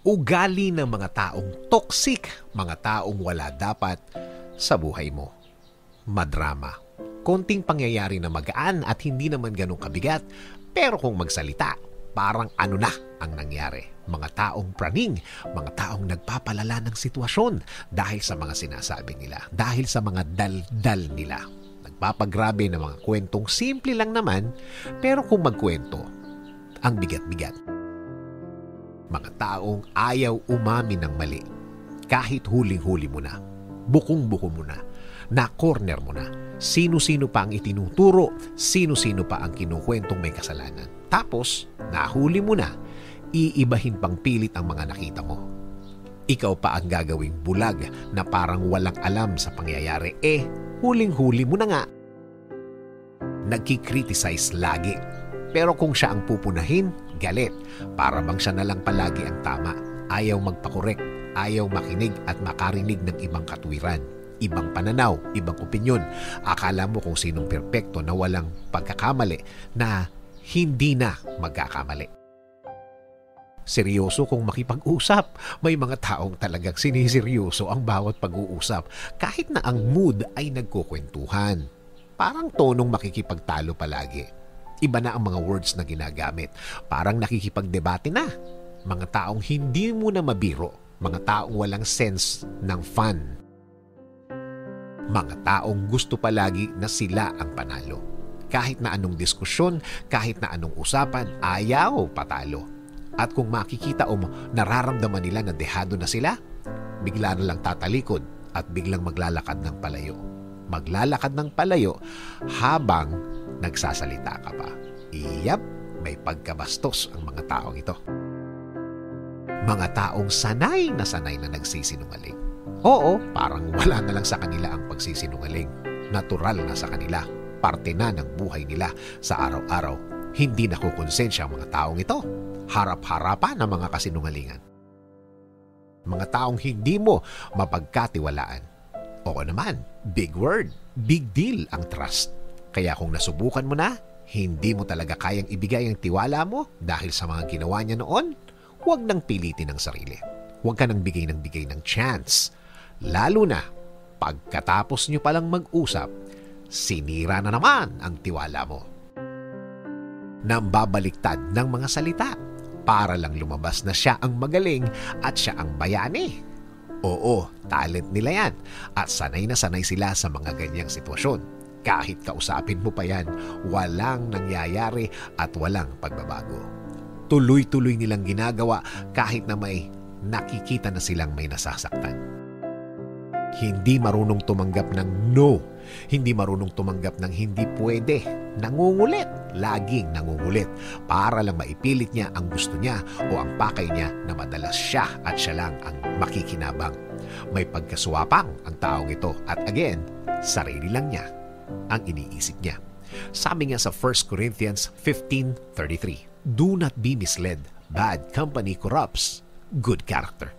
Ugali ng mga taong toxic, mga taong wala dapat sa buhay mo. Madrama. Konting pangyayari na magaan at hindi naman ganun kabigat, pero kung magsalita, parang ano na ang nangyari. Mga taong praning, mga taong nagpapalala ng sitwasyon dahil sa mga sinasabi nila, dahil sa mga daldal nila. Nagpapagrabe ng mga kwentong simple lang naman, pero kung magkwento, ang bigat-bigat. Mga taong ayaw umamin ng mali. Kahit huling-huli mo na, bukong-buko mo na, na-corner mo na, sino-sino pa ang itinuturo, sino-sino pa ang kinukwentong may kasalanan. Tapos, nahuli mo na, iibahin pang pilit ang mga nakita mo. Ikaw pa ang gagawing bulag na parang walang alam sa pangyayari. Huling-huli mo na nga. Nagkikriticize lagi. Pero kung siya ang pupunahin, galit. Para bang siya na lang palagi ang tama. Ayaw magpakorek, ayaw makinig at makarinig ng ibang katwiran. Ibang pananaw, ibang opinyon. Akala mo kung sinong perpekto na walang pagkakamali na hindi na magkakamali. Seryoso kung makipag-usap. May mga taong talagang siniseryoso ang bawat pag-uusap kahit na ang mood ay nagkukwentuhan. Parang tonong makikipagtalo palagi. Iba na ang mga words na ginagamit. Parang nakikipagdebate na. Mga taong hindi mo na mabiro. Mga taong walang sense ng fun. Mga taong gusto palagi na sila ang panalo. Kahit na anong diskusyon, kahit na anong usapan, ayaw patalo. At kung makikita o nararamdaman nila na dehado na sila, bigla na lang tatalikod at biglang maglalakad ng palayo. Maglalakad ng palayo habang nagsasalita ka pa. Iyap, may pagkabastos ang mga taong ito. Mga taong sanay na nagsisinungaling. Oo, parang wala na lang sa kanila ang pagsisinungaling. Natural na sa kanila. Parte na ng buhay nila sa araw-araw. Hindi nakukonsensya ang mga taong ito. Harap-harapan ang mga kasinungalingan. Mga taong hindi mo mapagkatiwalaan. Oo naman, big word, big deal ang trust. Kaya kung nasubukan mo na, hindi mo talaga kayang ibigay ang tiwala mo dahil sa mga ginawa niya noon, huwag nang pilitin ang sarili. Huwag ka nang bigay ng chance. Lalo na, pagkatapos nyo palang mag-usap, sinira na naman ang tiwala mo. Nambabaliktad ng mga salita para lang lumabas na siya ang magaling at siya ang bayani. Oo, talent nila yan at sanay na sanay sila sa mga ganyang sitwasyon. Kahit kausapin mo pa yan, walang nangyayari at walang pagbabago. Tuloy-tuloy nilang ginagawa kahit na may nakikita na silang may nasasaktan. Hindi marunong tumanggap ng no. Hindi marunong tumanggap ng hindi pwede. Nangungulit. Laging nangungulit. Para lang maipilit niya ang gusto niya o ang pakay niya na madalas siya at siya lang ang makikinabang. May pagkaswapang ang taong ito at again, sarili lang niya ang iniisip niya. Sabi nga sa 1 Corinthians 15:33, do not be misled. Bad company corrupts good character.